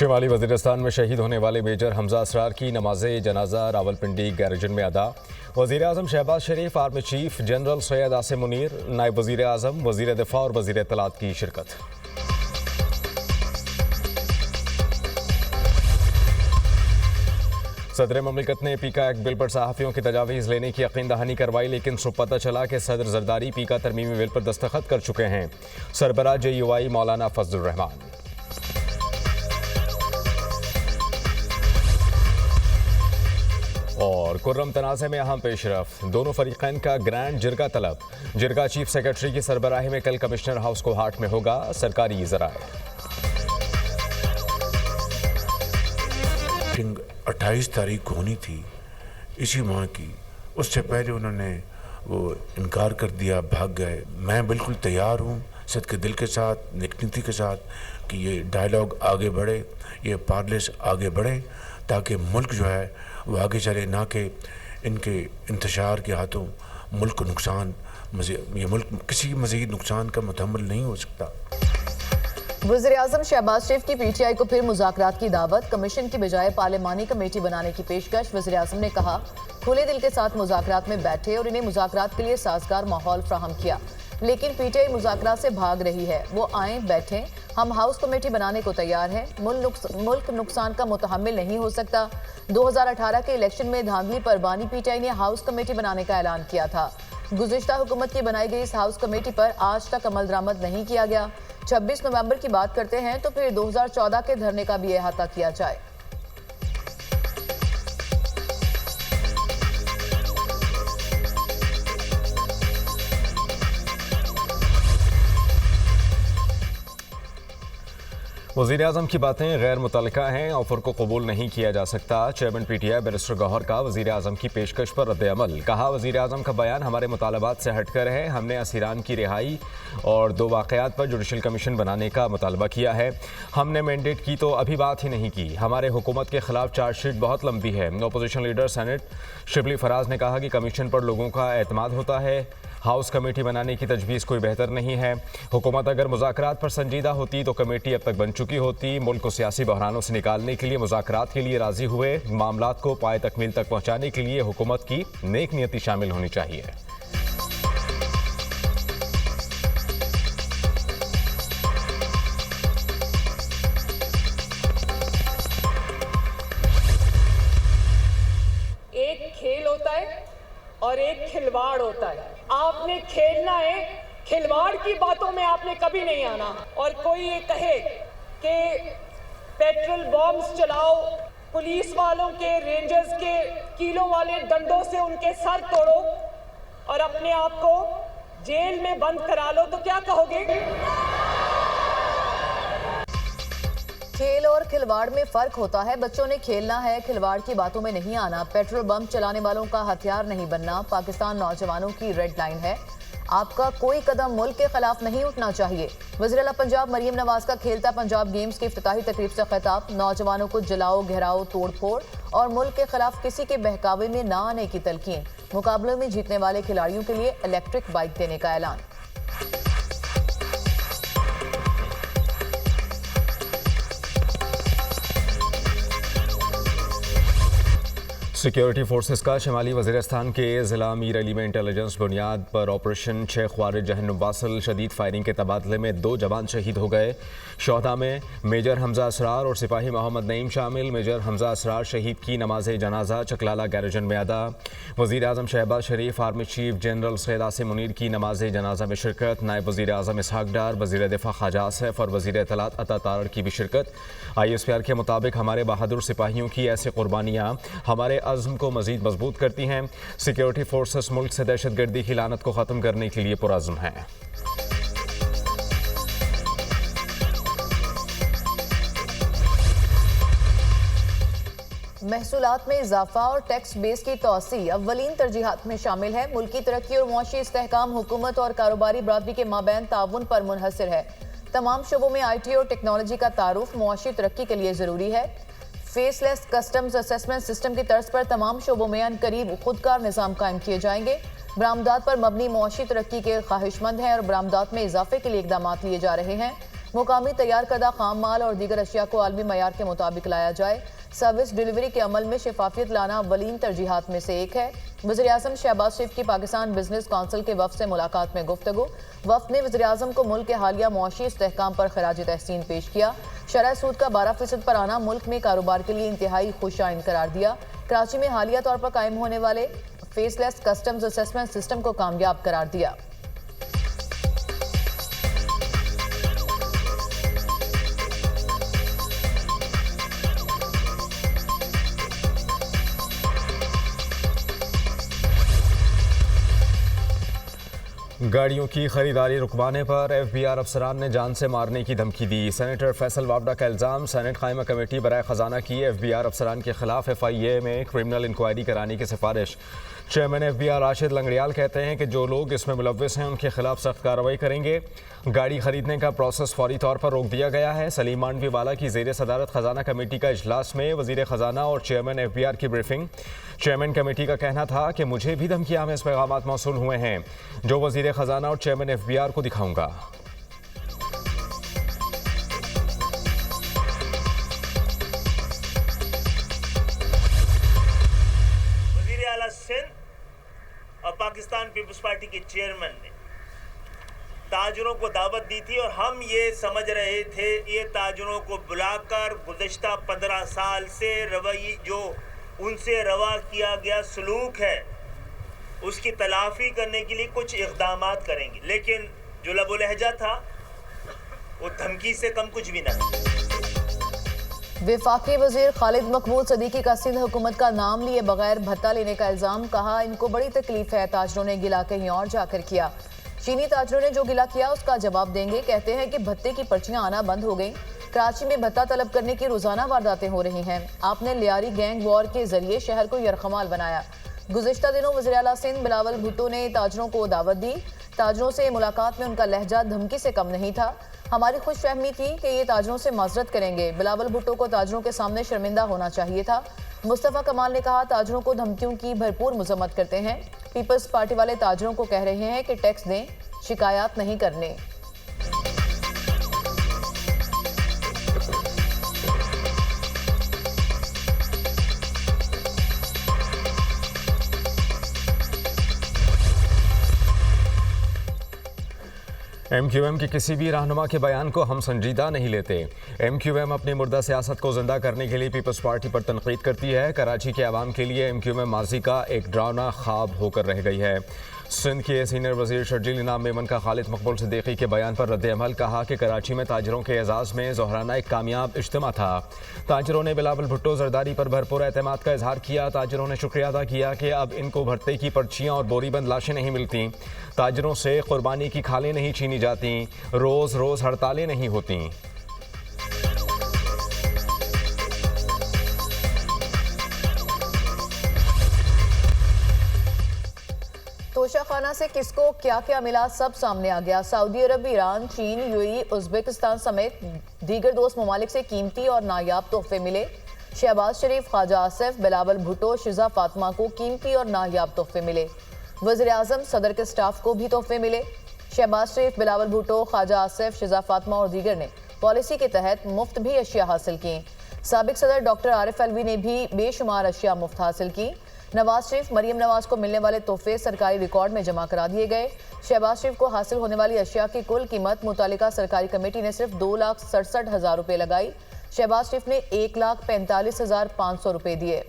शिमाली वज़ीरिस्तान में शहीद होने वाले मेजर हमजा असरार की नमाज जनाजा रावलपिंडी गैरजन में अदा। वज़ीर आज़म Shehbaz Sharif, army chief general Syed Asim Munir, नायब वज़ीर आज़म, वज़ीर दिफा और वज़ीर इत्तलात की शिरकत। सदर ममलिकत ने पीका एक्ट बिल पर सहाफ़ियों की तजावीज़ लेने की यकीन दहानी करवाई, लेकिन सुबह पता चला कि सदर जरदारी पीका तरमीमी बिल पर दस्तखत कर चुके हैं। सरबराह JUI मौलाना फजलुर रहमान। और कुर्रम तनाज़े में अहम पेशरफ, दोनों फरीक़ैन का ग्रैंड जिरगा तलब। जिरगा चीफ सेक्रेटरी की सरबराही में कल कमिश्नर हाउस कोहाट में होगा। सरकारी ज़राए 28 तारीख को होनी थी इसी माह की, उससे पहले उन्होंने वो इनकार कर दिया, भाग गए। मैं बिल्कुल तैयार हूँ सदके दिल के साथ, नेकनीति के साथ कि ये डायलॉग आगे बढ़े, ये पार्लिस आगे बढ़े, ताकि मुल्क जो है वो आगे चले, ना कि इनके इंतशार के हाथों मुल्क को नुकसान, ये मुल्क किसी मज़ीद नुकसान का मुतहम्मिल नहीं हो सकता। वज़ीर आज़म शहबाज शरीफ की PTI को फिर मुज़ाकरात की दावत, कमीशन की बजाय पार्लिमानी कमेटी बनाने की पेशकश। वज़ीर आज़म ने कहा खुले दिल के साथ मुज़ाकरात में बैठे और इन्हें मुज़ाकरात के लिए साजगार माहौल फ्राहम किया, लेकिन PTI मुज़ाकरात से भाग रही है। वो आए बैठें, हम हाउस कमेटी बनाने को तैयार हैं। मुल्क नुकसान का मुतहम्मिल नहीं हो सकता। 2018 के इलेक्शन में धांधली पर बानी PTI ने हाउस कमेटी बनाने का ऐलान किया था। गुज़िश्ता हुकूमत की बनाई गई इस हाउस कमेटी पर आज तक अमल दरामद नहीं किया गया। 26 नवंबर की बात करते हैं तो फिर 2014 के धरने का भी अहाता किया जाए। वज़ीर आज़म की बातें गैर मुतल्लिका हैं, ऑफर को कबूल नहीं किया जा सकता। चेयरमैन PTI बैरिस्टर गौहर का वज़ीर आज़म की पेशकश पर रद्द-ए-अमल। कहा वज़ीर आज़म का बयान हमारे मुतालबात से हटकर है। हमने असीरान की रिहाई और 2 वाक़यात पर जुडिशल कमीशन बनाने का मुतालबा किया है। हमने मैंडेट की तो अभी बात ही नहीं की। हमारे हुकूमत के खिलाफ चार्जशीट बहुत लंबी है। Opposition leader senate Shibli Faraz ने कहा कि कमीशन पर लोगों का एतमाद होता है, हाउस कमेटी बनाने की तजवीज़ कोई बेहतर नहीं है। हुकूमत अगर मुज़ाकरात पर संजीदा होती तो कमेटी अब तक बन चुकी होती। मुल्क को सियासी बहरानों से निकालने के लिए मुज़ाकरात के लिए राज़ी हुए। मामलात को पाए तकमील तक पहुँचाने के लिए हुकूमत की नेक नियति शामिल होनी चाहिए। एक खेल होता है और एक खिलवाड़ होता है। आपने खेलना है, खिलवाड़ की बातों में आपने कभी नहीं आना। और कोई ये कहे कि पेट्रोल बॉम्ब्स चलाओ, पुलिस वालों के, रेंजर्स के कीलों वाले डंडों से उनके सर तोड़ो और अपने आप को जेल में बंद करा लो, तो क्या कहोगे? खेल और खिलवाड़ में फर्क होता है। बच्चों ने खेलना है, खिलवाड़ की बातों में नहीं आना। पेट्रोल बम चलाने वालों का हथियार नहीं बनना पाकिस्तान नौजवानों की रेड लाइन है। आपका कोई कदम मुल्क के खिलाफ नहीं उठना चाहिए। वज़ीर आला पंजाब मरियम नवाज का खेलता पंजाब गेम्स की इफ्तिताही तकरीब से खिताब। नौजवानों को जलाओ, घेराओ, तोड़ फोड़ और मुल्क के खिलाफ किसी के बहकावे में ना आने की तलकीन। मुकाबले में जीतने वाले खिलाड़ियों के लिए इलेक्ट्रिक बाइक देने का ऐलान। सिक्योरिटी फोर्सेस का शिमाली वज़ीरिस्तान के ज़िला मीर अली में इंटेलिजेंस बुनियाद पर ऑपरेशन 6 ख्वारिज जहन्नुम वासिल शदीद फायरिंग के तबादले में 2 जवान शहीद हो गए। शोहदा में मेजर हमजा असरार और सिपाही मोहम्मद नईम शामिल। मेजर हमजा असरार शहीद की नमाज जनाजा चकलाला गैरजन में अदा। वज़ीर आज़म Shehbaz Sharif, army chief general Syed Asim Munir की नमाज जनाजा में शिरकत। नायब वज़ीर आज़म इसहाक डार, वज़ीर दिफा ख्वाजा आसिफ और वज़ीर इत्तलात अता तारड़ की भी शिरकत। ISPR के मुताबिक हमारे बहादुर सिपाहियों की ऐसी कुर्बानियाँ हमारे अज़्म को मज़ीद मजबूत करती हैं। सिक्योरिटी फोर्सेस मुल्क से दहशतगर्दी की लानत को ख़त्म करने के लिए पुरअज़्म हैं। महसूलात में इजाफा और टैक्स बेस की तोसी अव्वलीन तरजीहात में शामिल है। मुल्की तरक्की और मुआशी इस्तेहकाम हुकूमत और कारोबारी बरादरी के माबैन ताउन पर मुनहसर है। तमाम शोबों में IT और टेक्नोलॉजी का तारुफ मुआशी तरक्की के लिए ज़रूरी है। फेसलेस कस्टम्स असेसमेंट सिस्टम की तर्ज पर तमाम शोबों में अनकरीब खुदकार निज़ाम कायम किए जाएंगे। बरामदात पर मबनी मुआशी तरक्की के ख्वाहिशमंद हैं और बरामदात में इजाफे के लिए इकदाम लिए जा रहे हैं। मुकामी तैयार करदा खाम माल और दीगर अशिया को आलमी मयार के मुताबिक लाया जाए। सर्विस डिलीवरी के अमल में शफाफियत लाना अव्वलीन तरजीहात में से एक है। वज़ीर-ए-आज़म शहबाज शरीफ की पाकिस्तान बिजनेस काउंसिल के वफ़द से मुलाकात में गुफ्तगू। वफ़द ने वज़ीर-ए-आज़म को मुल्क के हालिया मुआशी इस्तेहकाम पर खराज तहसीन पेश किया। शरह सूद का 12% पर आना मुल्क में कारोबार के लिए इंतहाई खुशाइन करार दिया। कराची में हालिया तौर पर कायम होने वाले फेसलेस कस्टम्स असेसमेंट सिस्टम को कामयाब करार दिया। गाड़ियों की खरीदारी रुकवाने पर FBI अफसरान ने जान से मारने की धमकी दी। सेनेटर फैसल वावडा का इल्ज़ाम, सेनेट कायमा कमेटी बराए ख़जाना की FBI अफसरान के खिलाफ FIA में क्रिमिनल इंक्वायरी कराने की सिफारिश। चेयरमैन FBI राशिद लंगड़ियाल कहते हैं कि जो लोग इसमें मुलव्विस हैं उनके खिलाफ सख्त कार्रवाई करेंगे। गाड़ी खरीदने का प्रोसेस फौरी तौर पर रोक दिया गया है। सलीम मांडवीवाला की ज़ेर सदारत खजाना कमेटी का इजलास में वज़ीर ख़जाना और चेयरमैन FBI की ब्रीफिंग। चेयरमैन कमेटी का कहना था कि मुझे भी धमकियां में इस पैगाम मौसूल हुए हैं जो वज़ीर ख़जाना और चेयरमैन FBI को दिखाऊंगा। वज़ीर आला सिंध और पाकिस्तान पीपल्स पार्टी के चेयरमैन ने ताजरों को दावत दी थी और हम ये समझ रहे थे ये ताजरों को बुलाकर गुज़श्ता 15 साल से रवैये जो उनसे रवा किया गया सलूक है उसकी तलाफी करने के लिए कुछ इक़दामात करेंगे, लेकिन जो लबो लहजा था वो धमकी से कम कुछ भी नहीं। वफाकी वजीर खालिद मकबूल सदीकी का सिंध हुकूमत का नाम लिए बगैर भत्ता लेने का इल्ज़ाम। कहा इनको बड़ी तकलीफ है, ताजरों ने गिला कहीं और जाकर किया। चीनी ताजरों ने जो गिला किया उसका जवाब देंगे। कहते हैं कि भत्ते की पर्चियां आना बंद हो गई। कराची में भत्ता तलब करने की रोजाना वारदातें हो रही हैं। आपने लियारी गैंग वॉर के जरिए शहर को यरखमाल बनाया। गुज़िश्ता दिनों वज़ीर आला सिंध बिलावल भुट्टो ने ताजरों को दावत दी। ताजरों से मुलाकात में उनका लहजा धमकी से कम नहीं था। हमारी खुशफहमी थी कि ये ताजरों से माजरत करेंगे। बिलावल भुट्टो को ताजरों के सामने शर्मिंदा होना चाहिए था। मुस्तफ़ा कमाल ने कहा ताजरों को धमकियों की भरपूर मजम्मत करते हैं। पीपल्स पार्टी वाले ताजरों को कह रहे हैं कि टैक्स दें, शिकायत नहीं करने। MQM के किसी भी रहनुमा के बयान को हम संजीदा नहीं लेते। MQM अपनी मुर्दा सियासत को जिंदा करने के लिए पीपल्स पार्टी पर तनकीद करती है। कराची के अवाम के लिए MQM माजी का एक डरावना ख्वाब होकर रह गई है। सिंध के सीनियर वजीर शर्जील इनाम मेमन का खालिद मकबूल सिद्दीकी के बयान पर रद्द-ए-अमल। कहा कि कराची में ताजरों के एजाज़ में ज़ोहराना एक कामयाब इज्तिमा था। ताजरों ने बिलावल भुट्टो जरदारी पर भरपूर एतमाद का इजहार किया। ताजरों ने शुक्रिया अदा किया कि अब इनको भर्ते की पर्चियाँ और बोरीबंद लाशें नहीं मिलती। ताजरों से कुर्बानी की खालें नहीं छीनी जाती। रोज़ रोज़ हड़तालें नहीं होती। तोशाखाना से किसको क्या क्या मिला सब सामने आ गया। सऊदी अरब, ईरान, चीन, यूएई, उज़्बेकिस्तान समेत दीगर दोस्त ममालिक से कीमती और नायाब तोहफे मिले। शहबाज शरीफ, ख्वाजा आसिफ, बिलावल भुट्टो, शिजा फातिमा को कीमती और नायाब तोहफे मिले। वज़ीर-ए-आज़म, सदर के स्टाफ को भी तोहफे मिले। शहबाज शरीफ, बिलावल भुट्टो, ख्वाजा आसिफ, शिजा फातिमा और दीगर ने पॉलिसी के तहत मुफ्त भी अशिया हासिल की। साबिक सदर डॉक्टर आरिफ अलवी ने भी बेशुमार अशिया मुफ्त हासिल की। नवाज शरीफ, मरियम नवाज को मिलने वाले तोहफे सरकारी रिकॉर्ड में जमा करा दिए गए। शहबाज शरीफ को हासिल होने वाली अशिया की कुल कीमत मुतालिका सरकारी कमेटी ने सिर्फ 2,67,000 रुपये लगाई। शहबाज शरीफ ने 1,45,500 रुपये दिए।